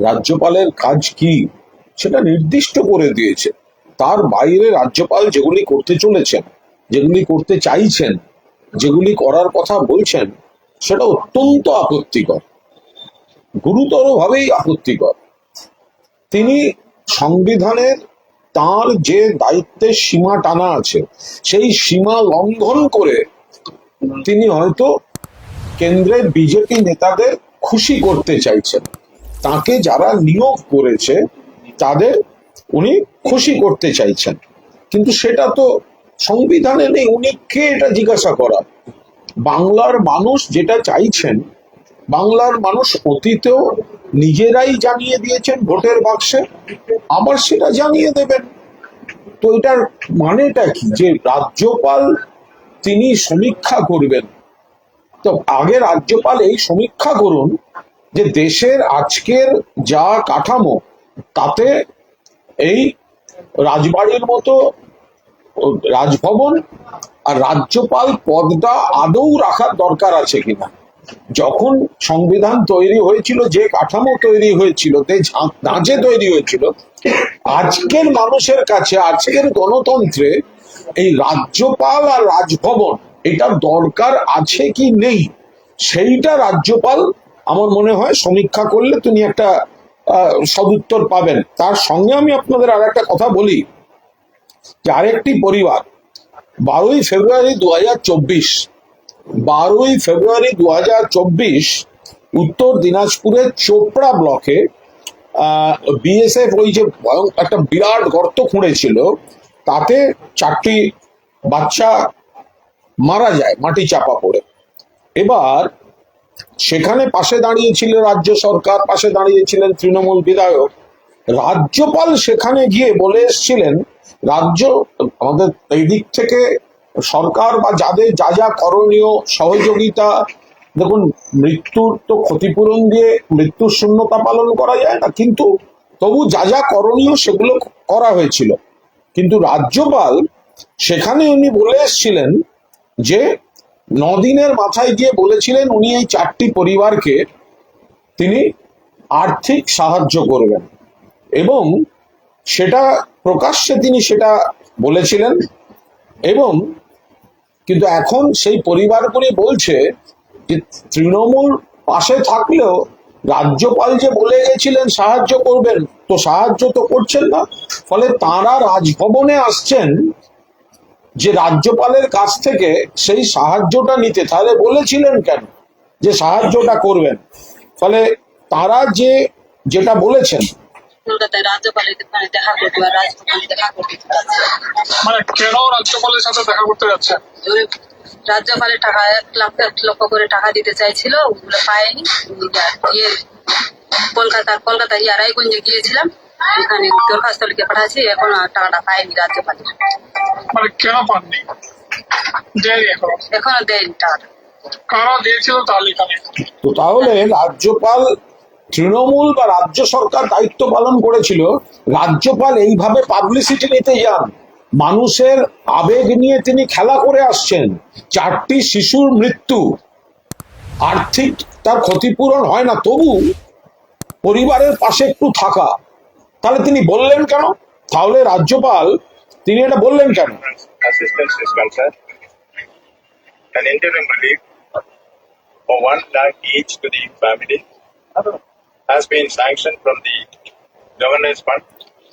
রাজ্যপালের কাজ কি সেটা নির্দিষ্ট করে দিয়েছে। তার বাইরে রাজ্যপাল যেগুলি করতে চলেছেন, যেগুলি করতে চাইছেন, যেগুলি করার কথা বলছেন, সেটা অত্যন্ত আপত্তিকর, গুরুতরভাবেই আপত্তিকর। তিনি সংবিধানের তার যে দায়িত্বের সীমা টানা আছে, সেই সীমা লঙ্ঘন করে তিনি হয়তো কেন্দ্রের বিজেপি নেতাদের খুশি করতে চাইছেন। তাকে যারা নিয়োগ করেছে তাদের উনি খুশি করতে চাইছেন, কিন্তু সেটা তো সংবিধানে নেই। উনি কে এটা জিজ্ঞাসা করা? বাংলার মানুষ যেটা চাইছেন, বাংলার মানুষ অতীতেও নিজেরাই জানিয়ে দিয়েছেন ভোটের বাক্সে, আবার সেটা জানিয়ে দেবেন। তো এটার মানেটা কি যে রাজ্যপাল তিনি সমীক্ষা করবেন? তো আগে রাজ্যপাল এই সমীক্ষা করুন যে দেশের আজকের যা কাঠামো, তাতে এই রাজবাড়ির মতো রাজভবন আর রাজ্যপাল পদটা আদৌ রাখার দরকার আছে কিনা। যখন সংবিধান তৈরি হয়েছিল, যে কাঠামো তৈরি হয়েছিল, যে ধাঁচে তৈরি হয়েছিল, আজকের মানুষের কাছে, আজকের গণতন্ত্রে এই রাজ্যপাল আর রাজভবন এটার দরকার আছে কি নেই, সেইটা রাজ্যপাল আমার মনে হয় সমীক্ষা করলে তিনি একটা সদুত্তর পাবেন। তার সঙ্গে আমি আপনাদের আর একটা কথা বলি যে আরেকটি পরিবার 12ই ফেব্রুয়ারি 2024 12ই ফেব্রুয়ারি 2024 উত্তর দিনাজপুরের চোপড়া ব্লকে বিএসএফ ওই যে একটা বিরাট গর্ত খুঁড়েছিল, তাতে 4টি বাচ্চা মারা যায় মাটি চাপা পড়ে। এবার সেখানে পাশে দাঁড়িয়েছিল রাজ্য সরকার, পাশে দাঁড়িয়েছিলেন তৃণমূল বিধায়ক। রাজ্যপাল সেখানে গিয়ে বলে এসেছিলেন, আমাদের এই দিক থেকে সরকার বা যাদের যা যা করণীয় সহযোগিতা, দেখুন মৃত্যুর তো ক্ষতিপূরণ দিয়ে মৃত্যুর শূন্যতা পালন করা যায় না, কিন্তু তবু যা যা করণীয় সেগুলো করা হয়েছিল। কিন্তু রাজ্যপাল সেখানে উনি বলে এসেছিলেন যে 9 দিনের মাথায় গিয়ে বলেছিলেন উনি এই 4টি পরিবারকে তিনি আর্থিক সাহায্য করবেন, এবং সেটা প্রকাশ্যে তিনি সেটা বলেছিলেন। এবং কিন্তু এখন সেই পরিবারগুলি বলছে যে তৃণমূল পাশে থাকলেও রাজ্যপাল যে বলে গেছিলেন সাহায্য করবেন, তো সাহায্য তো করছেন না। ফলে তাঁরা রাজভবনে আসছেন যে রাজ্যপালের কাছ থেকে সেই সাহায্যটা নিতে। তাহলে বলেছিলেন কেন যে সাহায্যটা করবেন? ফলে তারা যেটা বলেছেন, কলকাতায় রাজ্যপালের দেখা করতে বা রাজভবনে দেখা করতে যাচ্ছে। মানে কেন রাজ্যপালের সাথে দেখা করতে যাচ্ছে? রাজ্যপালের টাকা 1 লক্ষ করে টাকা দিতে চাইছিল, ওগুলো পায়নি। গিয়ে কলকাতায় রায়গঞ্জে গিয়েছিলাম, ওখানে দরখাস্ত লিখে পাঠাচ্ছি, এখনো টাকাটা পায়নি রাজ্যপালের। মানে কেন পাননি? দেয়নি এখনো দেয়নি টাকাটা। কারা দিয়েছিল তাহলে এখানে? তো তাহলে রাজ্যপাল, তৃণমূল বা রাজ্য সরকার দায়িত্ব পালন করেছিল, রাজ্যপাল এইভাবে পাবলিসিটি নিতে যান, মানুষের আবেগ নিয়ে তিনি খেলা করে আসছেন। 4টি শিশুর মৃত্যু, আর্থিক তার ক্ষতিপূরণ হয় না, তবু পরিবারের পাশে একটু থাকা। তাহলে তিনি বললেন কেন? তাহলে রাজ্যপাল তিনি এটা বললেন কেন? Assistance is concerned, an interim relief for 1 lakh each to the family has been sanctioned from the Governor's Fund.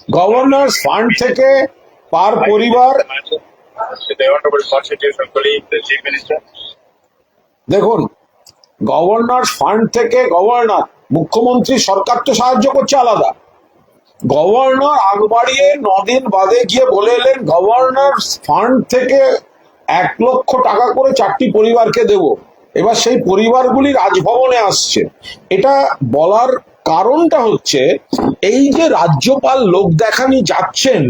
Governor fund থেকে পার পরিবার, With the Honorable Constitutional colleague, the Chief Minister. দেখুন গভর্নর ফান্ড থেকে governor, মুখ্যমন্ত্রী সরকার তো সাহায্য করছে আলাদা। Governor আগ বাড়িয়ে 9 দিন বাদে গিয়ে বলে এলেন গভর্নর ফান্ড থেকে 1 লক্ষ টাকা করে 4টি পরিবারকে দেব। এবার সেই পরিবারগুলি রাজভবনে আসছে। এটা বলার কারণটা হচ্ছে এই যে রাজ্যপাল লোক দেখানি যাচ্ছেন,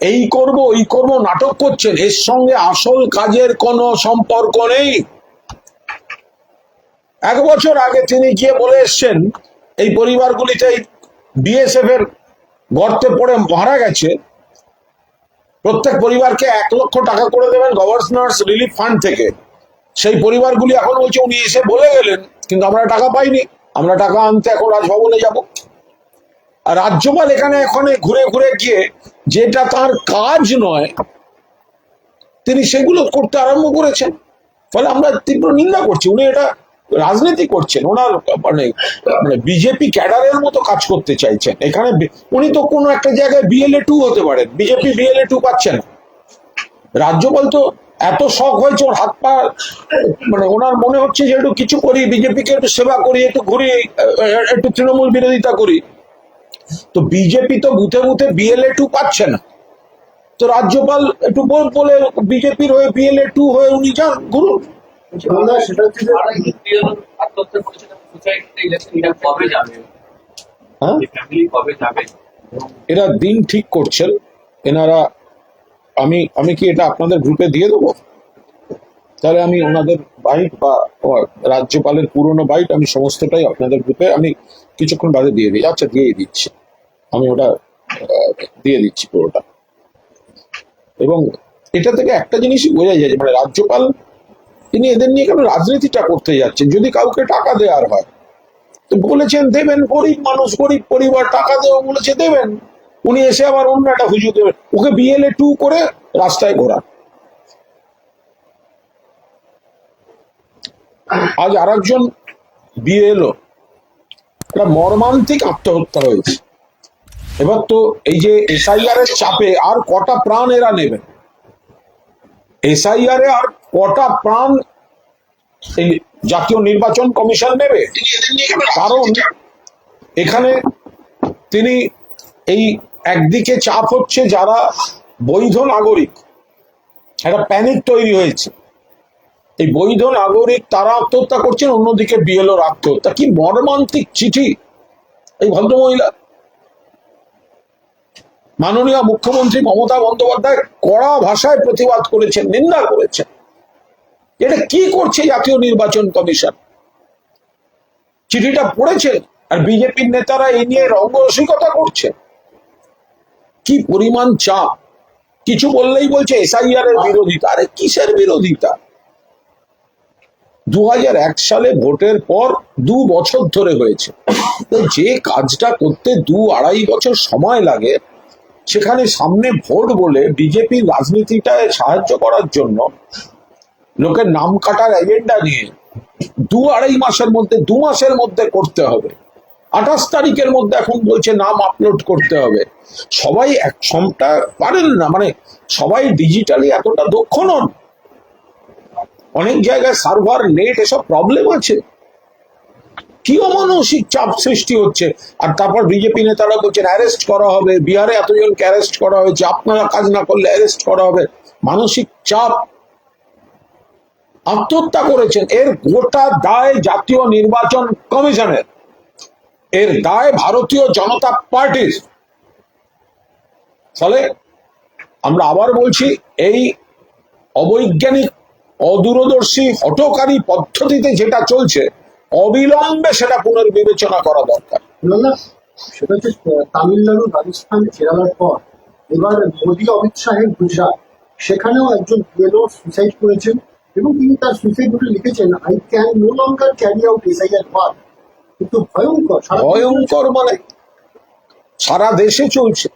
এই করব ওই করব নাটক করছেন, এর সঙ্গে আসল কাজের কোনো সম্পর্ক নেই। 1 বছর আগে তিনি গিয়ে বলে এসছেন এই পরিবারগুলিতে বিএসএফ এর গর্তে পড়ে মারা গেছে, প্রত্যেক পরিবারকে 1 লক্ষ টাকা করে দেবেন গভর্নরস রিলিফ ফান্ড থেকে। সেই পরিবারগুলি এখন বলছে উনি এসে বলে গেলেন কিন্তু আমরা টাকা পাইনি, আমরা টাকা আনতে এখন রাজভবনে যাব। আর রাজ্যপাল এখানে এখানে ঘুরে ঘুরে গিয়ে যেটা তার কাজ নয় তিনি সেগুলো করতে আরম্ভ করেছেন। ফলে আমরা তীব্র নিন্দা করছি। উনি এটা রাজনীতি করছেন, ওনার মানে মানে বিজেপি ক্যাডারের মতো কাজ করতে চাইছেন এখানে। উনি তো কোনো একটা জায়গায় BLA 2 হতে পারেন, বিজেপি BLA 2 পাচ্ছে না। রাজ্যপাল তো এত শখ হয়েছে ওর হাত পা, মানে ওনার মনে হচ্ছে যে একটু কিছু করি, বিজেপিকে একটু সেবা করি, একটু ঘুরি, একটু তৃণমূল বিরোধিতা করি। তো বিজেপি তো বুথে বুথে BLA 2 পাচ্ছে না, তো রাজ্যপাল একটু বলে বিজেপির হয়ে BLA 2 হয়ে উনি যান, ঘুরুন। সেটা হচ্ছে যে আত্মহত্যা করেছে, সুসাইড ইলেকশন কবে যাবে, হ্যাঁ, কবে যাবে এরা দিন ঠিক করছেন এনারা। আমি কি এটা আপনাদের গ্রুপে দিয়ে দেবো? তাহলে আমি ওনাদের বাইট বা রাজ্যপালের পুরনো বাইট আমি সমস্তটাই আপনাদের গ্রুপে আমি কিছুক্ষণ বাদে দিয়ে দিই। আচ্ছা, দিয়ে দিচ্ছি, আমি ওটা দিয়ে দিচ্ছি পুরোটা। এবং এটা থেকে একটা জিনিসই বোঝা যায় যে মানে রাজ্যপাল তিনি এদের নিয়ে কেন রাজনীতিটা করতে যাচ্ছেন। যদি কাউকে টাকা দেওয়ার হয় তো বলেছেন দেবেন, গরিব মানুষ, গরিব পরিবার, টাকা দেবো বলেছে দেবেন। উনি এসে আবার অন্য একটা হুজুর দেবেন, ওকে BLA 2 করে রাস্তায় ঘোরা। আজ আর একজন BLO একটা মর্মান্তিক আত্মহত্যা হয়েছে। এবার তো এই যে SIR এর চাপে আর কটা প্রাণ এরা নেবেন? SIR এ আর কটা প্রাণ এই জাতীয় নির্বাচন কমিশন নেবে? কারণ এখানে তিনি এই একদিকে চাপ হচ্ছে যারা বৈধ নাগরিক, একটা প্যানিক তৈরি হয়েছে, এই বৈধ নাগরিক তারা আত্মহত্যা করছেন, অন্যদিকে BLOর আত্মহত্যা। কি মর্মান্তিক চিঠি এই ভদ্রমহিলা। মাননীয় মুখ্যমন্ত্রী মমতা বন্দ্যোপাধ্যায় কড়া ভাষায় প্রতিবাদ করেছেন, নিন্দা করেছেন। এটা কি করছে জাতীয় নির্বাচন কমিশন? চিঠিটা পড়েছে আর বিজেপির নেতারা এই নিয়ে রঙ্গরসিকতা করছে। কি পরিমাণ চাপ! কিছু বললেই বলছে SIR এর বিরোধিতা। আরে কিসের বিরোধিতা? 2001 সালে ভোটের পর 2 বছর ধরে হয়েছে। তো যে কাজটা করতে 2-2.5 বছর সময় লাগে, সেখানে সামনে ভোট বলে বিজেপির রাজনীতিটায় সাহায্য করার জন্য লোকের নাম কাটার এজেন্ডা নিয়ে 2-2.5 মাসের মধ্যে, 2 মাসের মধ্যে করতে হবে। 28 তারিখের মধ্যে এখন বলছে নাম আপলোড করতে হবে। সবাই এক সমটা পারেন না, মানে সবাই ডিজিটালি এতটা দক্ষ নন। অনেক জায়গায় সার্ভার, নেট এসব প্রবলেম আছে। কি অমানসিক চাপ সৃষ্টি হচ্ছে। আর তারপর বিজেপি নেতারা বলছেন অ্যারেস্ট করা হবে, বিহারে এতজনকে অ্যারেস্ট করা হয়েছে, আপনারা কাজ না করলে অ্যারেস্ট করা হবে। মানসিক চাপ। আত্মহত্যা করেছেন, এর গোটা দায় জাতীয় নির্বাচন কমিশনের, এর দায় ভারতীয় জনতা পার্টির। ফলে আমরা আবার বলছি, এই অবৈজ্ঞানিক, অদূরদর্শী, হঠকারী পদ্ধতিতে যেটা চলছে, অবিলম্বে সেটা পুনর্বিবেচনা করা দরকার। না, সেটা হচ্ছে তামিলনাড়ু, রাজস্থান, কেরালার পর এবার মোদী, অমিত শাহের গুজরাট, সেখানেও একজন BLO সুইসাইড করেছেন এবং তিনি তার সুইসাইড নোটে লিখেছেন, I can no longer carry out SIR work. কিন্তু ভয়ঙ্কর, ভয়ঙ্কর মানে সারা দেশে চলছে।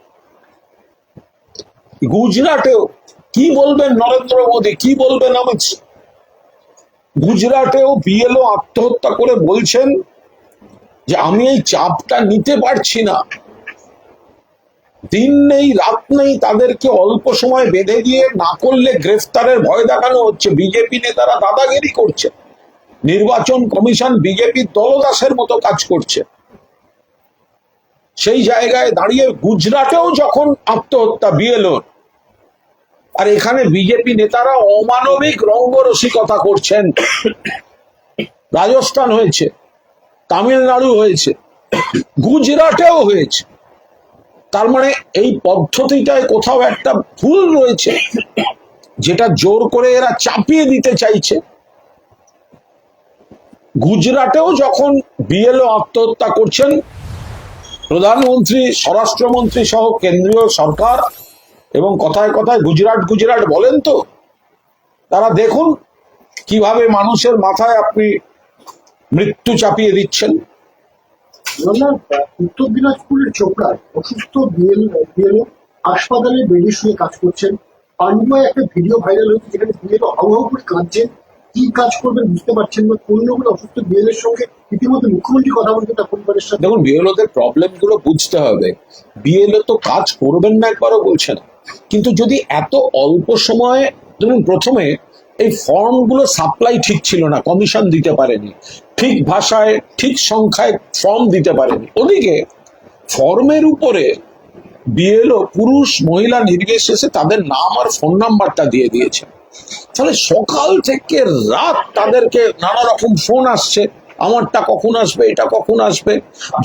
গুজরাটেও কি বলবেন নরেন্দ্র মোদী, কি বলবেন অমিত শাহ? গুজরাটেও BLO আত্মহত্যা করে বলছেন যে আমি এই চাপটা নিতে পারছি না। দিন নেই রাত নেই, তাদেরকে অল্প সময় বেঁধে দিয়ে না করলে গ্রেফতারের ভয় দেখানো হচ্ছে। বিজেপি নেতারা দাদাগিরি করছে, নির্বাচন কমিশন বিজেপির দলদাসের মতো কাজ করছে। সেই জায়গায় দাঁড়িয়ে গুজরাটেও যখন আত্মহত্যা BLO, আর এখানে বিজেপি নেতারা অমানবিক রঙ্গরসিকতা করছেন। রাজস্থান হয়েছে, তামিলনাড়ু হয়েছে, গুজরাটেও হয়েছে। তার মানে এই পদ্ধতিটায় কোথাও একটা ভুল রয়েছে, যেটা জোর করে এরা চাপিয়ে দিতে চাইছে। গুজরাটেও যখন BLO আত্মহত্যা করছেন, প্রধানমন্ত্রী, স্বরাষ্ট্রমন্ত্রী সহ কেন্দ্রীয় সরকার এবং কথায় কথায় গুজরাট গুজরাট বলেন, তো তারা দেখুন কিভাবে মানুষের মাথায় আপনি মৃত্যু চাপিয়ে দিচ্ছেন। উত্তর দিনাজপুরের চোপড়ায় অসুস্থ বিএলও হাসপাতালে বেডে শুয়ে কাজ করছেন। পান্ডুয়ায় একটা ভিডিও ভাইরাল হয়েছে যেখানে বিএলও হাউ হাউ করে কাঁদছেন, কি কাজ করবেন বুঝতে পারছেন না। অন্য কোনো অসুস্থ বিএলের সঙ্গে ইতিমধ্যে মুখ্যমন্ত্রী কথা বলতে তার পরিবারের সাথে। দেখুন, বিএলওদের প্রবলেম গুলো বুঝতে হবে। বিএলও তো কাজ করবেন না একবারও বলছে না, কিন্তু যদি এত অল্প সময়ে, ধরুন প্রথমে এই ফর্ম গুলো সাপ্লাই ঠিক ছিল না, কমিশন দিতে পারেনি, ঠিক ভাষায় ঠিক সংখ্যায় ফর্ম দিতে পারেনি, ওদিকে ফর্মের উপরে বিএলও পুরুষ মহিলা নির্বিশেষে তাদের নাম আর ফোন নাম্বারটা দিয়ে দিয়েছে। তাহলে সকাল থেকে রাত তাদেরকে নানা রকম ফোন আসছে, আমারটা কখন আসবে, এটা কখন আসবে।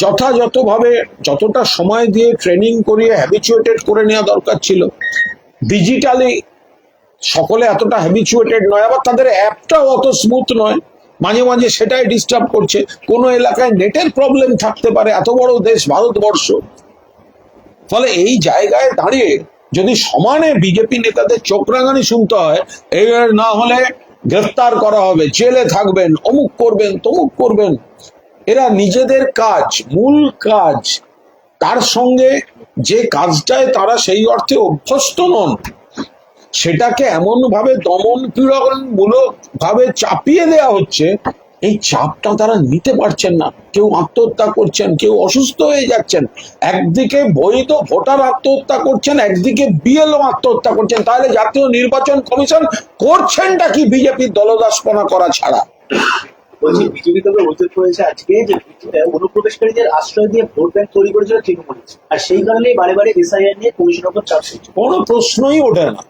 যথাযথভাবে যতটা সময় দিয়ে ট্রেনিং করিয়ে হ্যাবিচুয়েটেড করে নেওয়া দরকার ছিল, ডিজিটালি সকলে এতটা হ্যাবিচুয়েটেড নয়, আবার তাদের অ্যাপটাও অত স্মুথ নয়, মাঝে মাঝে সেটাই ডিস্টার্ব করছে। কোনো এলাকায় নেটের প্রবলেম থাকতে পারে, এত বড় দেশ ভারতবর্ষ। ফলে এই জায়গায় দাঁড়িয়ে যদি সমানে বিজেপি নেতাদের চোখ রাঙানি শুনতে হয়, এই না হলে গ্রেফতার করা হবে, জেলে থাকবেন, অমুক করবেন, তমুক করবেন, এরা নিজেদের কাজ, মূল কাজ, তার সঙ্গে যে কাজটায় তারা সেই অর্থে অভ্যস্ত নন, সেটাকে এমন ভাবে দমন পীড়নমূলক ভাবে চাপিয়ে দেওয়া হচ্ছে, এই চাপটা তারা নিতে পারছেন না। কেউ আত্মহত্যা করছেন, কেউ অসুস্থ হয়ে যাচ্ছেন, একদিকে বৈধ ভোটার আত্মহত্যা করছেন, একদিকে বিএলও আত্মহত্যা করছেন। তাহলে জাতীয় নির্বাচন কমিশন করছেনটা কি বিজেপির দলদাসপনা করা ছাড়া? বলছি, বিজেপি তবে অভিযোগ করেছে আজকে যে অনুপ্রবেশকারীদের আশ্রয় দিয়ে ভোট ব্যাংক তৈরি করেছিল তৃণমূল, আর সেই কারণেই বারে বারে এসআইআর নিয়ে কমিশনের উপর চাপ সৃষ্টি। কোনো প্রশ্নই ওঠে না।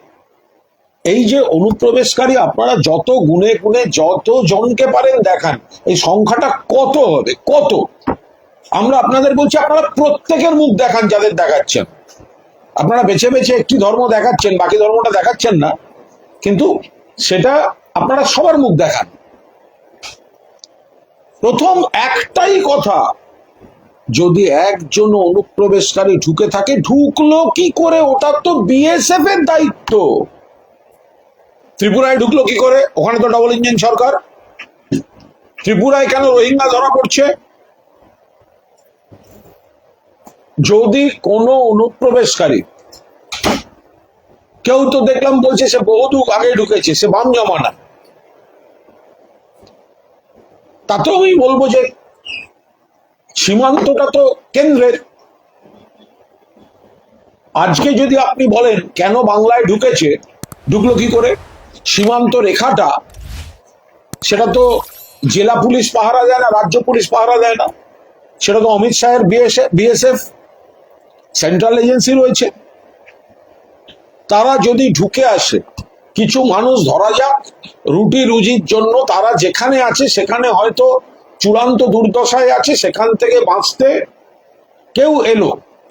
এই যে অনুপ্রবেশকারী, আপনারা যত গুনে গুনে যত জনকে পারেন দেখান, এই সংখ্যাটা কত হবে, কত? আমরা আপনাদের বলছি, আপনারা প্রত্যেকের মুখ দেখান, যাদের দেখাচ্ছেন। আপনারা বেছে বেছে একটি ধর্ম দেখাচ্ছেন, বাকি ধর্মটা দেখাচ্ছেন না, কিন্তু সেটা আপনারা সবার মুখ দেখান। প্রথম একটাই কথা, যদি একজন অনুপ্রবেশকারী ঢুকে থাকে, ঢুকলো কি করে, ওটা তো বিএসএফ এর দায়িত্ব। ত্রিপুরায় ঢুকলো কি করে? ওখানে তো ডবল ইঞ্জিন সরকার। ত্রিপুরায় কেন রোহিঙ্গা ধরা পড়ছে? যদি কোনো অনুপ্রবেশকারী, কেউ তো দেখলাম বলছে সে বহুদূর আগে ঢুকেছে, সে বাম জমানা, তাতেও আমি বলবো যে সীমান্তটা তো কেন্দ্রের। আজকে যদি আপনি বলেন কেন বাংলায় ঢুকেছে, ঢুকলো কি করে, সীমান্ত রেখাটা সেটা তো জেলা পুলিশ পাহারা দেয় না, রাজ্য পুলিশ পাহারা দেয় না, সেটা তো অমিত শাহের বিএসএফ সেন্ট্রাল এজেন্সি রয়েছে। তারা যদি ঢুকে আসে, কিছু মানুষ ধরা যাক রুটি রুজির জন্য তারা যেখানে আছে সেখানে হয়তো চূড়ান্ত দুর্দশায় আছে, সেখান থেকে বাঁচতে কেউ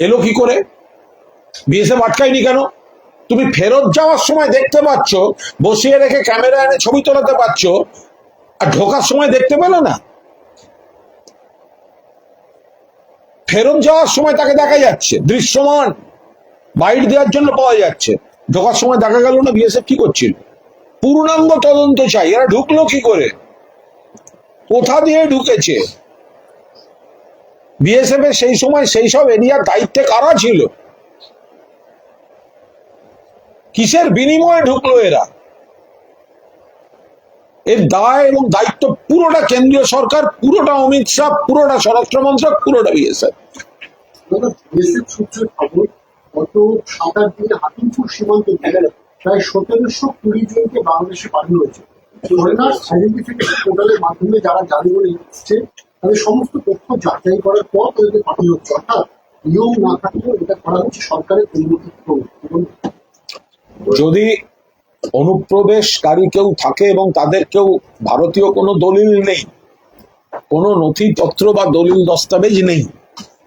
এলো কি করে? বিএসএফ আটকায়নি কেন? তুমি ফেরত যাওয়ার সময় দেখতে পাচ্ছ, বসিয়ে রেখে ক্যামেরা এনে ছবি তোলাতে পারছো, আর ঢোকার সময় দেখতে পেলে না? ফেরত যাওয়ার সময় তাকে দেখা যাচ্ছে, দৃশ্যমান বাইট দেওয়ার জন্য পাওয়া যাচ্ছে, ঢোকার সময় দেখা গেল না। বিএসএফ কি করছিল? পূর্ণাঙ্গ তদন্ত চাই, এরা ঢুকলো কি করে, কোথা দিয়ে ঢুকেছে, বিএসএফ এর সেই সময় সেই সব এরিয়ার দায়িত্বে কারা ছিল, কিসের বিনিময়ে ঢুকলো এরা? এর দায় এবং দায়িত্ব পুরোটা কেন্দ্রীয় সরকার, পুরোটা অমিত শাহ, পুরোটা স্বরাষ্ট্র মন্ত্রক, পুরোটা বিএসএফ। বিএসএফ সূত্রের খবর, গত 7-8 দিনে হাকিমপুর সীমান্ত দিয়ে প্রায় 1720 জনকে বাংলাদেশে পাঠানো হয়েছে। ফরেনার্স আইডেন্টিফিকেশন পোর্টালের মাধ্যমে যারা যাবে বলে এসছে, তাদের সমস্ত তথ্য যাচাই করার পর তাদেরকে পাঠানো হচ্ছে। অর্থাৎ নিয়ম না থাকলেও এটা করা হচ্ছে সরকারের অনুমতি। যদি অনুপ্রবেশকারী কেউ থাকে এবং তাদের কেউ ভারতীয় কোনো দলিল নেই, কোনো নথিপত্র বা দলিল দস্তাবেজ নেই,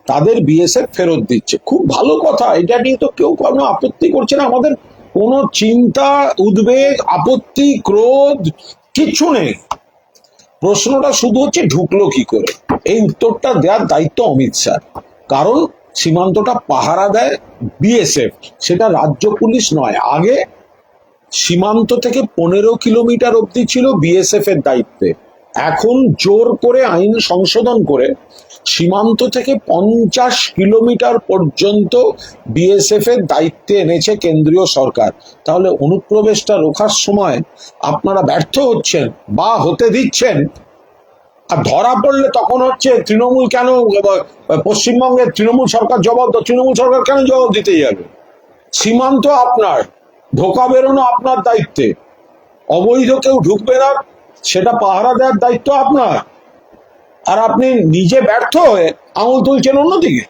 তাদের বিএসএফ ফেরত দিচ্ছে, খুব ভালো কথা। এটা নিয়ে তো কেউ কোনো আপত্তি করছে না, আমাদের কোনো চিন্তা, উদ্বেগ, আপত্তি, ক্রোধ কিচ্ছু নেই। প্রশ্নটা শুধু হচ্ছে ঢুকলো কি করে। এই উত্তরটা দেওয়ার দায়িত্ব অমিত শাহ, কারণ সীমান্তটা পাহারা দেয় বিএসএফ, সেটা রাজ্য পুলিশ নয়। আগে সীমান্ত থেকে 15 কিলোমিটার অব্দি ছিল বিএসএফ এর দায়িত্বে, এখন জোর করে আইন সংশোধন করে সীমান্ত থেকে 50 কিলোমিটার পর্যন্ত বিএসএফ এর দায়িত্বে এনেছে কেন্দ্রীয় সরকার। তাহলে অনুপ্রবেশটা রোখার সময় আপনারা ব্যর্থ হচ্ছেন বা হতে দিচ্ছেন, আর ধরা পড়লে তখন হচ্ছে তৃণমূল কেন, পশ্চিমবঙ্গের তৃণমূল সরকার জবাব, তৃণমূল সরকার কেন জবাব দিতে যাবে? সীমান্ত আপনার, ঢোকা বেরোনো আপনার দায়িত্বে, অবৈধ কেউ ঢুকবে না সেটা পাহারা দেওয়ার দায়িত্ব আপনার, আর আপনি নিজে ব্যর্থ হয়ে আঙুল তুলছেন অন্যদিকে।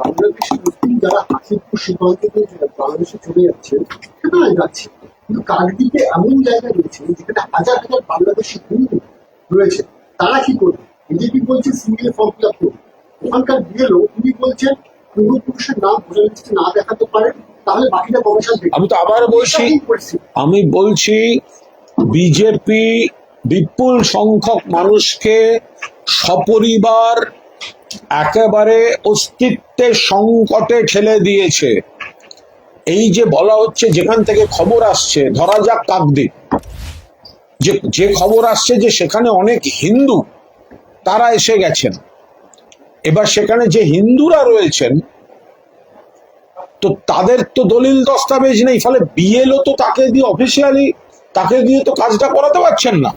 বাংলাদেশের মুসলিম যারা হাসিবপুর সীমান্ত দিয়ে বাংলাদেশে চলে যাচ্ছে, সেখানে যাচ্ছে, কিন্তু কাকদ্বীপে এমন জায়গা রয়েছে যেখানে হাজার হাজার বাংলাদেশি হিন্দু রয়েছে, তারা কি করবে? বিজেপি বলছে সিঙ্গেল ফর্ম ফিল আপ করবে, ওখানকার বিএলও তিনি বলছেন পূর্বপুরুষের নাম বোঝা যাচ্ছে না দেখাতে পারেন, তাহলে বাকিটা কমিশন দেখবে। আমি তো আবার বলছি বিজেপি বিপুল সংখ্যক মানুষকে সপরিবার একেবারে অস্তিত্বের সংকটে ঠেলে দিয়েছে। এই যে বলা হচ্ছে, যেখান থেকে খবর আসছে, ধরা যাক কাকদ্বীপ, যে খবর আসছে যে সেখানে অনেক হিন্দু তারা এসে গেছেন, এবার সেখানে যে হিন্দুরা রয়েছেন তো তাদের তো দলিল দস্তাবেজ নেই, ফলে বিএলও তো তাকে দিয়ে অফিসিয়ালি তাকে দিয়ে তো কাজটা করাতে পারছেন না।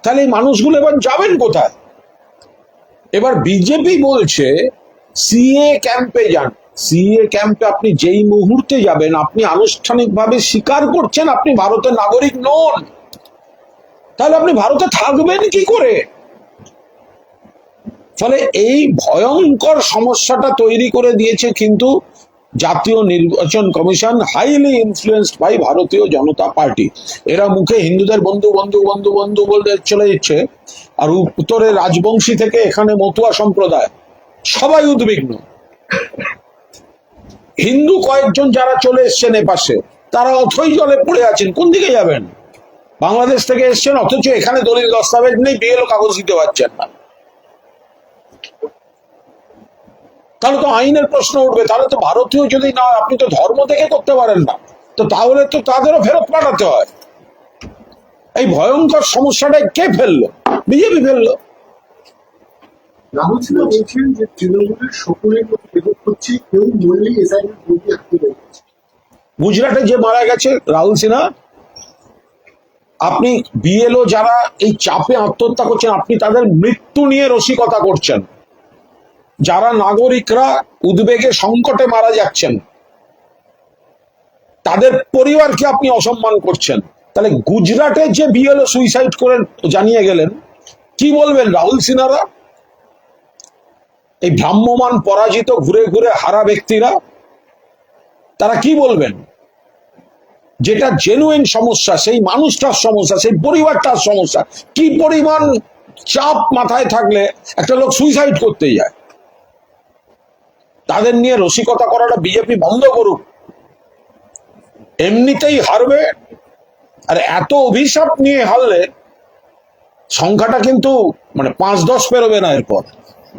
তাহলে এই মানুষগুলো এবার যাবেন কোথায়? এবার বিজেপি বলছে সিএ ক্যাম্পে যান। সিএ ক্যাম্পে আপনি যেই মুহূর্তে যাবেন, আপনি আনুষ্ঠানিকভাবে স্বীকার করছেন আপনি ভারতের নাগরিক নন, তাহলে আপনি ভারতে থাকবেন কি করে? ফলে এই ভয়ঙ্কর সমস্যাটা তৈরি করে দিয়েছে কিন্তু জাতীয় নির্বাচন কমিশন, হাইলি ইনফ্লুয়েন্সড বাই ভারতীয় জনতা পার্টি। এরা মুখে হিন্দুদের বন্ধু বন্ধু বন্ধু বন্ধু বলতে চলে যাচ্ছে, আর উত্তরে রাজবংশী থেকে এখানে মতুয়া সম্প্রদায় সবাই উদ্বিগ্ন। হিন্দু কয়েকজন যারা চলে এসছেন এপাশে, তারা অথই জলে পড়ে আছেন, কোন দিকে যাবেন? বাংলাদেশ থেকে এসছেন, অথচ এখানে দলিল দস্তাবেজ নেই, বিএলও কাগজ দিতে পারছেন না। তাহলে তো আইনের প্রশ্ন উঠবে, তাহলে তো ভারতীয় যদি না, আপনি তো ধর্ম থেকে করতে পারেন না, তো তাহলে তো তাদেরও ফেরত পাঠাতে হয়। এই ভয়ঙ্কর সমস্যাটা কে ফেললো? বিজেপি ফেললো। রাহুল সিনহা বলছেন যে তৃণমূলের সকলের মধ্যে বিভেদ হচ্ছে, কেউ মরলেই এসআইআর ভোটে হাতে রয়েছে। গুজরাটে যে মারা গেছে রাহুল সিনহা, আপনি বিএলও যারা এই চাপে আত্মহত্যা করছেন, আপনি তাদের মৃত্যু নিয়ে রসিকতা করছেন। যারা নাগরিকরা উদ্বেগে সংকটে মারা যাচ্ছেন, তাদের পরিবারকে আপনি অসম্মান করছেন। তাহলে গুজরাটে যে বিএলও সুইসাইড করে জানিয়ে গেলেন, কি বলবেন রাহুল সিনহারা? এই ভ্রাম্যমান পরাজিত ঘুরে ঘুরে হারা ব্যক্তিরা তারা কি বলবেন? যেটা জেনুইন সমস্যা, সেই মানুষটার সমস্যা, সেই পরিবারটার সমস্যা, কি পরিমাণ চাপ মাথায় থাকলে একটা লোক সুইসাইড করতে যায়? তাদের নিয়ে রসিকতা করাটা বিজেপি বন্ধ করুক। এমনিতেই হারবে, আর এত অভিশাপ নিয়ে হারলে সংখ্যাটা কিন্তু মানে 5-10 পেরোবে না এরপর।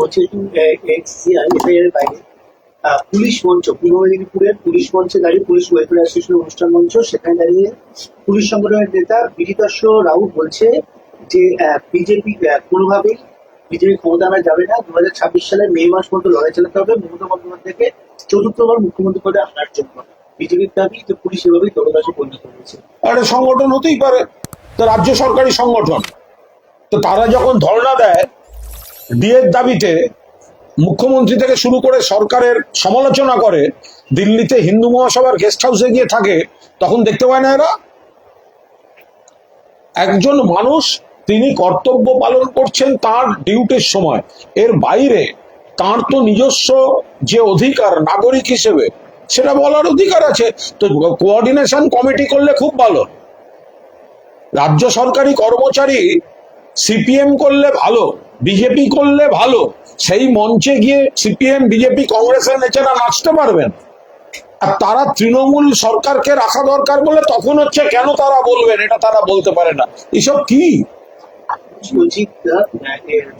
বলছি এসআইআর বাইরে পুলিশ মঞ্চ, পূর্ব মেদিনীপুরের পুলিশ মঞ্চে দাঁড়িয়ে পুলিশ ওয়েলফেয়ার অ্যাসোসিয়েশনের অনুষ্ঠান মঞ্চ, সেখানে দাঁড়িয়ে পুলিশ সংগঠনের নেতা বিজিতার্ষ রাউত বলছে যে বিজেপি কোনোভাবেই বিজেপি ক্ষমতা আনা যাবে না, 2026 সালের মে মাস পর্যন্ত লড়াই চালাতে হবে মমতা বন্দ্যোপাধ্যায়কে চতুর্থবার মুখ্যমন্ত্রী পদে আনার জন্য। বিজেপির দাবি যে পুলিশ এভাবেই দলদাসে পরিণত হয়েছে। একটা সংগঠন হতেই পারে, তো রাজ্য সরকারি সংগঠন, তো তারা যখন ধর্ণা দেয় ডিএর দাবিতে, মুখ্যমন্ত্রী থেকে শুরু করে সরকারের সমালোচনা করে, দিল্লিতে হিন্দু মহাসভার গেস্ট হাউসে গিয়ে থাকে, তখন দেখতে পায় না এরা? একজন মানুষ তিনি কর্তব্য পালন করছেন তার ডিউটির সময়, এর বাইরে তার তো নিজস্ব যে অধিকার নাগরিক হিসেবে, সেটা বলার অধিকার আছে। তো কোঅর্ডিনেশন কমিটি করলে খুব ভালো। রাজ্য সরকারি কর্মচারী সিপিএম করলে ভালো, বিজেপি করলে ভালো, সেই মঞ্চে গিয়ে সিপিএম বিজেপি কংগ্রেসের নেতারা নাচতে পারবেন। আর তারা তৃণমূল সরকারকে রাখা দরকার বলে তখন হচ্ছে কেন তারা বলবেন, এটা তারা বলতে পারে না। এসব কি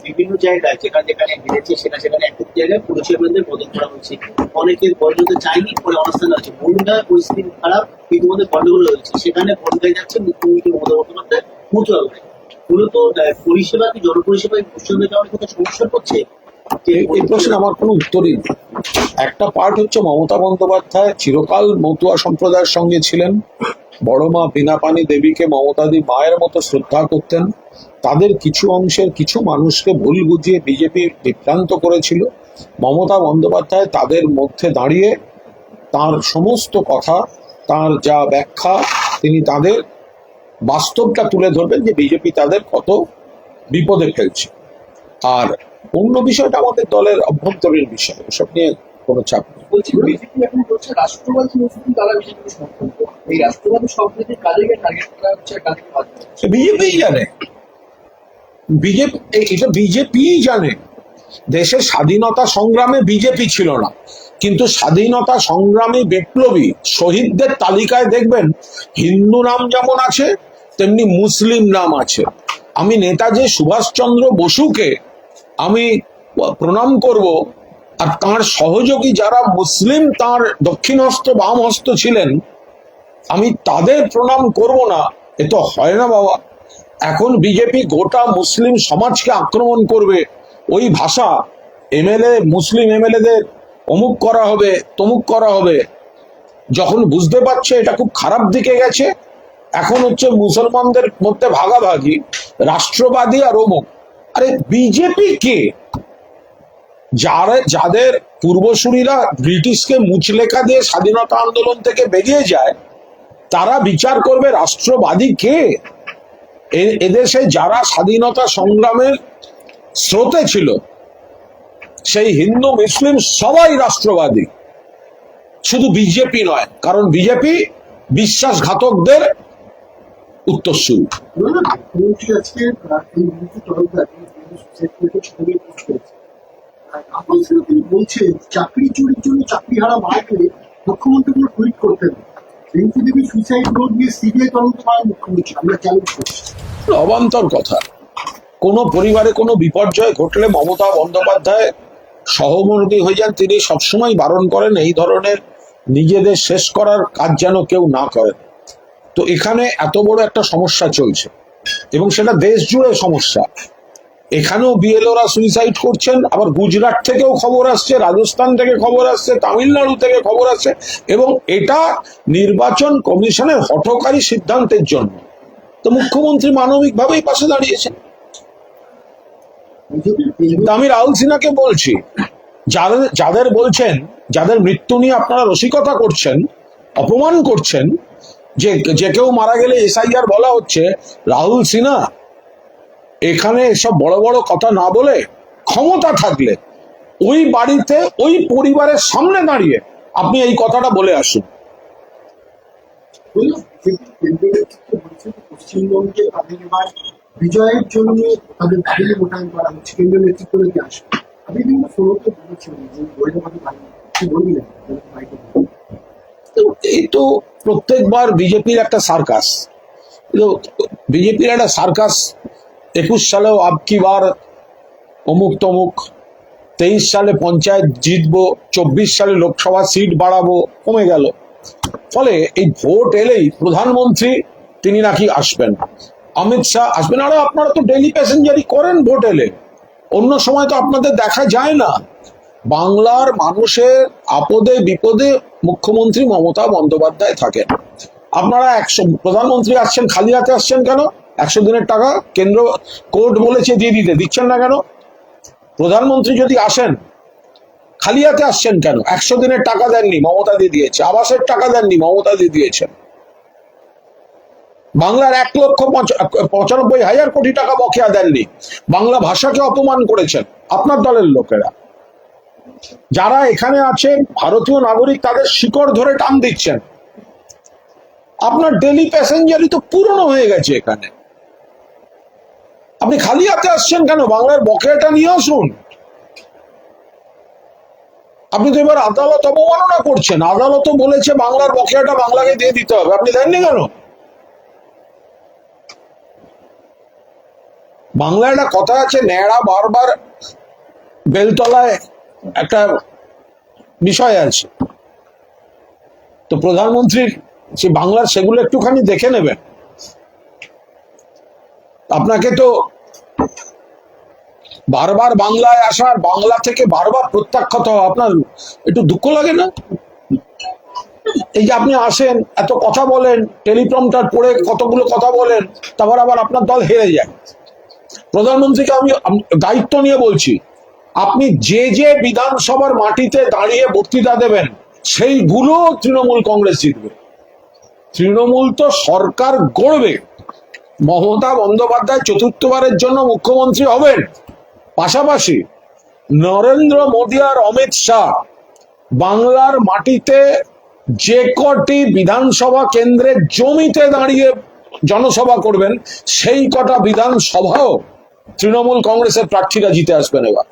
বিভিন্ন জায়গায় যেখানে যেখানে হেরেছে সেখানে এক জায়গায় পুলিশের মধ্যে বদল করা হয়েছে, অনেকে বদলতে চাইনি, পরে অবস্থান আছে। বনগাঁ পরিস্থিতি খারাপ, ইতিমধ্যে গন্ডগোল হয়েছে, সেখানে বনগাঁয় যাচ্ছে মুখ্যমন্ত্রী মমতা বন্দ্যোপাধ্যায় মথুরা। মূলত পরিষেবা কি জনপরিষেবায় পশ্চিমবঙ্গে যাওয়ার কোনো সমস্যা করছে? এই প্রশ্নে আমার কোনো উত্তরই নেই। একটা পার্ট হচ্ছে মমতা বন্দ্যোপাধ্যায় চিরকাল মতুয়া সম্প্রদায়ের সঙ্গে ছিলেন, বড় মা বীণাপানি দেবীকে মমতাদি মায়ের মতো শ্রদ্ধা করতেন। তাদের কিছু অংশের কিছু মানুষকে ভুল বুঝিয়ে বিজেপি বিভ্রান্ত করেছিল। মমতা বন্দ্যোপাধ্যায় তাদের মধ্যে দাঁড়িয়ে তার সমস্ত কথা, তার যা ব্যাখ্যা, তিনি তাদের বাস্তবটা তুলে ধরবেন যে বিজেপি তাদের কত বিপদে ফেলছে। আর অন্য বিষয়টা আমাদের দলের অভ্যন্তরীণ বিষয়, ওসব নিয়ে কোনো চাপ নেই। বলছি বিজেপি এখন বলছে রাষ্ট্রবাদী মুসলিম তারা বিজেপি সমর্থন করে। এই রাষ্ট্রবাদী সম্প্রীতির কাদেরকে টার্গেট করা হচ্ছে, কাদেরকে বাদ দেওয়া হচ্ছে? বিজেপি জানে, এটা বিজেপি জানে। দেশের স্বাধীনতা সংগ্রামে বিজেপি ছিল না, কিন্তু স্বাধীনতা সংগ্রামী বিপ্লবী শহীদদের তালিকায় দেখবেন হিন্দু নাম যেমন আছে তেমনি মুসলিম নাম আছে। আমি নেতাজি সুভাষচন্দ্র বসুকে আমি প্রণাম করব, আর তার সহযোগী যারা মুসলিম, তার দক্ষিণ হস্ত বাম হস্ত ছিলেন, আমি তাদের প্রণাম করব না? এ তো হয় না বাবা। এখন বিজেপি গোটা মুসলিম সমাজকে আক্রমণ করবে, ওই ভাষা এমএলএ, মুসলিম এমএলএদের অমুক করা হবে, তমুক করা হবে। যখন বুঝতে পারছে এটা খুব খারাপ দিকে গেছে, এখন হচ্ছে মুসলমানদের মধ্যে ভাগাভাগি, রাষ্ট্রবাদী আর অমুক। আরে বিজেপি কে? যাদের পূর্বসূরীরা ব্রিটিশকে মুচলেখা দিয়ে স্বাধীনতা আন্দোলন থেকে বেরিয়ে যায়, তারা বিচার করবে রাষ্ট্রবাদী কে? এদেশে যারা স্বাধীনতা সংগ্রামের স্রোতে ছিল, সেই হিন্দু মুসলিম সবাই রাষ্ট্রবাদী, শুধু বিজেপি নয়। কারণ বিজেপি বিশ্বাসঘাতকদের উত্তরসূরি। মুখ্যমন্ত্রী আজকে এই মুহূর্তে তরফদার সুসাইড করে ছবি পোস্ট করেছে। আপনার সঙ্গে তিনি বলছেন চাকরি চুরির জন্য চাকরিহারা মারা গেলে মুখ্যমন্ত্রী কোনো টুইট করতেন। রিঙ্কু দেবী সুইসাইড নোট নিয়ে সিবিআই তদন্ত করার মুখ্যমন্ত্রী আমরা চ্যালেঞ্জ করছি। অবান্তর কথা। কোনো পরিবারে কোনো বিপর্যয় ঘটলে মমতা বন্দ্যোপাধ্যায় সহমর্মী হয়ে যান। তিনি সবসময় বারণ করেন এই ধরনের নিজেদের শেষ করার কাজ যেন কেউ না করেন। তো এখানে এত বড় একটা সমস্যা চলছে এবং সেটা দেশ জুড়ে সমস্যা। এখানেও বিএলওরা সুইসাইড করছেন, আবার গুজরাট থেকেও খবর আসছে, রাজস্থান থেকে খবর আসছে, তামিলনাড়ু থেকে খবর আসছে, এবং এটা নির্বাচন কমিশনের হঠকারী সিদ্ধান্তের জন্য। তো মুখ্যমন্ত্রী মানবিকভাবেই পাশে দাঁড়িয়েছেন। আমি রাহুল সিনহাকে বলছি, যাদের বলছেন, যাদের মৃত্যু নিয়ে আপনারা রসিকতা করছেন, অপমান করছেন, যে কেউ মারা গেলে এসআইআর বলা হচ্ছে, রাহুল সিনহা এখানে এসব বড় বড় কথা না বলে ক্ষমতা থাকলে ওই বাড়িতে ওই পরিবারের সামনে দাঁড়িয়ে আপনি এই কথাটা বলে আসুন। পশ্চিমবঙ্গে তাদের এবার বিজয়ের জন্য তাদের বাহিনী মোতায়েন করা হচ্ছে, কেন্দ্রীয় নেতৃত্বকে আসবে। আপনি কিন্তু ফোনকে বলেছিলেন যে বৈধবাদী বাহিনী কি বললেন? এই তো প্রত্যেকবার বিজেপির একটা সার্কাস, বিজেপির একটা সার্কাস। 21 সালেও আবকি বার অমুক তমুক, 23 সালে পঞ্চায়েত জিতবো, 24 সালে লোকসভা সিট বাড়াবো, কমে গেল। ফলে এই ভোট এলেই প্রধানমন্ত্রী তিনি নাকি আসবেন, অমিত শাহ আসবেন। আরে আপনারা তো ডেলি প্যাসেঞ্জারি করেন ভোট এলে, অন্য সময় তো আপনাদের দেখা যায় না। বাংলার মানুষের আপদে বিপদে মুখ্যমন্ত্রী মমতা বন্দ্যোপাধ্যায় থাকেন। আপনারা প্রধানমন্ত্রী আসছেন, খালি হাতে আসছেন কেন? 100 দিনের টাকা কেন্দ্র কোর্ট বলেছে দিয়ে দিচ্ছেন না কেন? প্রধানমন্ত্রী যদি আসেন, খালি হাতে আসছেন কেন? 100 দিনের টাকা দেননি, মমতা দিয়ে দিয়েছে। আবাসের টাকা দেননি, মমতা দিয়ে দিয়েছেন। বাংলার 1,95,000 কোটি টাকা বকেয়া দেননি, বাংলা ভাষাকে অপমান করেছেন আপনার দলের লোকেরা। যারা এখানে আছে ভারতীয় নাগরিক, তাদের শিকড় ধরে টান দিচ্ছেন। আপনার ডেলি প্যাসেঞ্জারই তো পুরনো হয়ে গেছে এখানে। আপনি খালি হাতে আসছেন কেন? বাংলার বকেয়াটা নিয়ে আসুন। আপনি তো এবার আদালত অবমাননা করছেন। আদালতও বলেছে বাংলার বকেয়াটা বাংলাকে দিয়ে দিতে হবে, আপনি দেননি কেন? বাংলায় একটা কথা আছে, ন্যাড়া বারবার বেলতলায় একটা বিষয় আছে। তো প্রধানমন্ত্রীর সে বাংলার সেগুলো একটুখানি দেখে নেবেন। আপনাকে তো বারবার বাংলায় আসার, বাংলা থেকে বারবার প্রত্যাখ্যাত হওয়া আপনার একটু দুঃখ লাগে না? এই যে আপনি আসেন, এত কথা বলেন, টেলিপ্রম্পটার পড়ে কতগুলো কথা বলেন, তারপর আবার আপনার দল হেরে যায়। প্রধানমন্ত্রীকে আমি দায়িত্ব নিয়ে বলছি, আপনি যে যে বিধানসভার মাটিতে দাঁড়িয়ে বক্তৃতা দেবেন সেইগুলো তৃণমূল কংগ্রেস জিতবে। তৃণমূল তো সরকার গড়বে, মমতা বন্দ্যোপাধ্যায় চতুর্থবারের জন্য মুখ্যমন্ত্রী হবেন, পাশাপাশি নরেন্দ্র মোদী আর অমিত শাহ বাংলার মাটিতে যে কটি বিধানসভা কেন্দ্রের জমিতে দাঁড়িয়ে জনসভা করবেন সেই কটা বিধানসভাও তৃণমূল কংগ্রেসের প্রার্থীরা জিতে আসবেন এবার।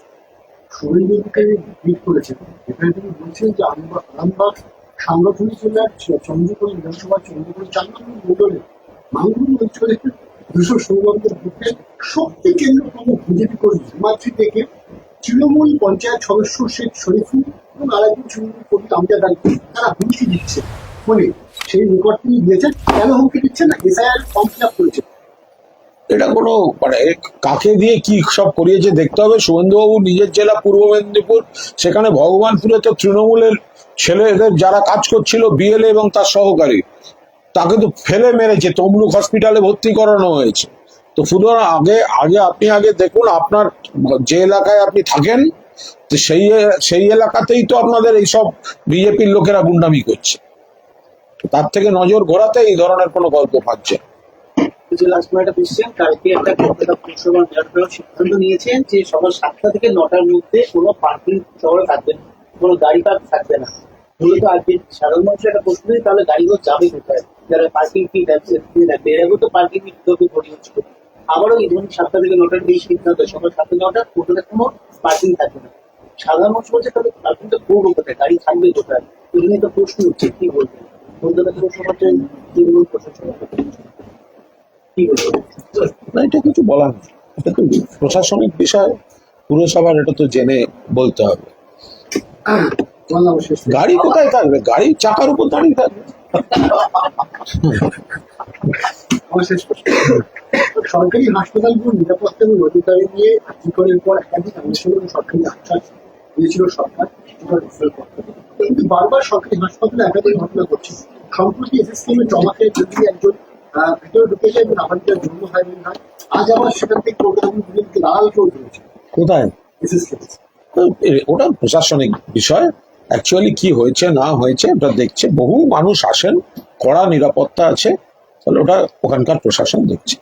শুভেন্দুকে টুইট করেছেন, এখানে তিনি বলছেন যে আরামবাগ সাংগঠনিক জেলার চন্দ্রকোনা বিধানসভা চন্দ্রকোনা 4 নম্বর মন্ডলে মাঙ্গুর অঞ্চলে 216 বুথে শক্তি কেন্দ্র প্রমুখ বিজেপি কর্মী হিমাদ্রি থেকে তৃণমূল পঞ্চায়েত সদস্য শেখ শরীফুল এবং আরেকজন তৃণমূল কর্মী আমজাদ আলী তারা হুমকি দিচ্ছে ফলে সেই রেকর্ড তিনি দিয়েছেন। কেন হুমকি দিচ্ছেন না? এসআইআর ফর্ম ফিল আপ করেছেন। এটা কোনো মানে কাকে দিয়ে কি সব করিয়েছে দেখতে হবে। শুভেন্দুবাবু নিজের জেলা পূর্ব মেদিনীপুর, সেখানে ভগবানপুরে তো তৃণমূলের ছেলেদের যারা কাজ করছিল, বিএলএ এবং তার সহকারী, তাকে তো ফেলে মেরেছে, তমলুক হসপিটালে ভর্তি করানো হয়েছে। তো সুতরাং আপনি দেখুন আপনার যে এলাকায় আপনি থাকেন, তো সেই এলাকাতেই তো আপনাদের এইসব বিজেপির লোকেরা গুন্ডামি করছে। তার থেকে নজর ঘোরাতে এই ধরনের কোনো গল্প পাচ্ছে। যে লাস্ট একটা কোশ্চেন, কালকে একটা কলকাতা পুরসভা মেয়র সিদ্ধান্ত নিয়েছেন যে সকাল 7টা থেকে 9টার মধ্যে কোনো পার্কিং শহরে থাকবে না, কোনো গাড়ি পার্ক থাকবে না। মূলত আজকে সাধারণ মানুষের একটা প্রশ্ন, তাহলে গাড়িগুলো যাবে কোথায়? যারা পার্কিং ফি রাখবে, এর আগেও তো পার্কিং ফি তৈরি হচ্ছিল, আবারও এই ধরুন 7টা থেকে 9টার এই সিদ্ধান্ত, সকাল 7 থেকে 9টা টোটালে কোনো পার্কিং থাকবে না। সাধারণ মানুষ বলছে তাহলে পার্কিংটা করবো কোথায়, গাড়ি থাকবে কোথায়? এই নিয়ে তো প্রশ্ন হচ্ছে, কি বলবেন? কলকাতা পুরসভাতে তৃণমূল প্রশাসন কি বলবেন? না, এটা কিছু বলার নেই, এটা তো প্রশাসনিক বিষয়, পুরসভার এটা তো জেনে বলতে হবে। বললাম শেষ। গাড়ি কোথায় থাকবে? গাড়ি চাকার উপর দাঁড়িয়ে থাকবে। আমার শেষ প্রশ্ন, সরকারি হাসপাতালগুলোর নিরাপত্তা এবং নজরদারি নিয়ে আর্থিকরের পর একাধিক আনুষ্ঠানিক সরকারি আশ্বাস দিয়েছিল সরকার রেফার করতে, কিন্তু বারবার সরকারি হাসপাতালে একাধিক ঘটনা ঘটছে। সম্প্রতি এসএসকেএমের জমা খেয়ে যদি একজন ভিতরে ঢুকে যায় এবং আবার তার জন্ম হয়, আজ আবার সেখান থেকে কলকাতা পুলিশকে লাল কেউ ধরেছে কোথায়? এসএসকেএম। ওটা প্রশাসনিক বিষয়। অ্যাকচুয়ালি কি হয়েছে না হয়েছে ওটা দেখছে, বহু মানুষ আসেন, কড়া নিরাপত্তা আছে, তাহলে ওটা ওখানকার প্রশাসন দেখছে।